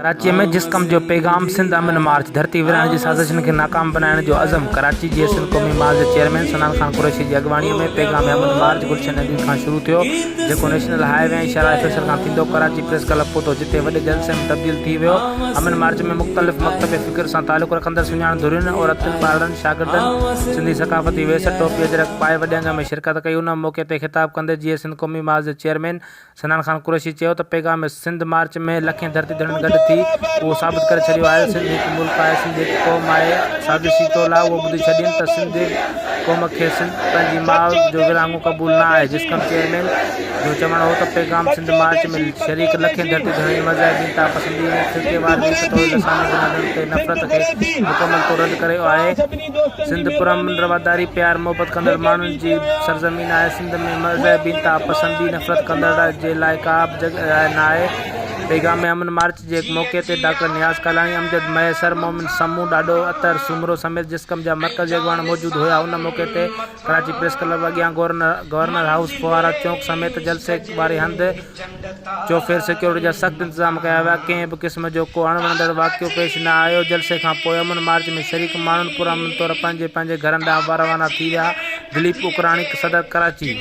कराची में जिस कम जो पैगाम सिंध अमन मार्च धरती विराण की साजिशन के नाकाम बनाने जो अज़म कराची के सिंध कौमी मार्च के चेयरमैन सनान खान कुरैशी की अगवानी में पैगाम अमन मार्च गुलशन नदी का शुरू थो जो नेशनल हाईवे ऐं शराय फैसल का थींदो कराची प्रेस क्लब पहुतो जिते वडे जलसे में तब्दील थी वियो। अमन मार्च में मुख्तलिफ मकतब फिक्र से ताल्लुक़ रखंदड़ सुञाण धुरियुनि औरतुनि ॿारनि शागिर्दनि सिंधी सकाफ़ती वेसट टोपी अजरक पाए वॾे अंग में शिरकत कई। उन मौके ते ख़िताब कंदे जीअं सिंध कौमी मार्च के चेयरमैन सनान खान कुरैशी चयो त पैगाम सिंध मार्च में लखें धरती धड़नि गॾु थी वो साबित करे छॾियो आहे सिंध हिकु मुल्क आहे, सिंध हिकु क़ौम आहे। साज़िशी तौला वो ॿुधी छॾीनि त सिंध क़ौम खे सिंध पंहिंजी माउ जो विरहाङो क़बूल न आहे। जिस कम चेयरमैन जो चवणु हो त पैगाम सिंध मार्च में शरीक लखें धरती धड़नि मज़हबी इंता पसंदी ऐं फ़िरक़ेवार जी तौर लसानी बुनियादुनि ते नफ़रत खे मुकमल तौर रद्द कयो आहे। सिंध पुरअमन रवादारी प्यार मोहबत कंदड़ माण्हुनि जी सरज़मीन आहे। सिंध में मज़हबी इंता पसंदी नफ़रत कंदड़ जे लाइ का बि जॻह न आहे। पैगाम अमन मार्च के मौके पर डॉक्टर नियाज़ कालानी, अमजद मैसर, मोमिन समू, डाडो अतर, सुमरो समेत जिसकम जा मरकज़ी अगवान मौजूद हुआ। उन मौके पर कराची प्रेस क्लब अॻियां गवर्नर हाउस फुआरा चौक समेत जलसे वारी हंध चौफेर सिक्योरिटी जा सख्त इंतजाम किया हुआ। कंहिं भी किस्म जो को अणवणंदड़ वाक़ियो पेश न आयो। जलसे खां पोइ अमन मार्च में शरीक माण्हुनि पुरअमन तौर पंहिंजे घरनि ॾांहुं रवाना थी विया। दिलीप उकराणी, सदर कराची।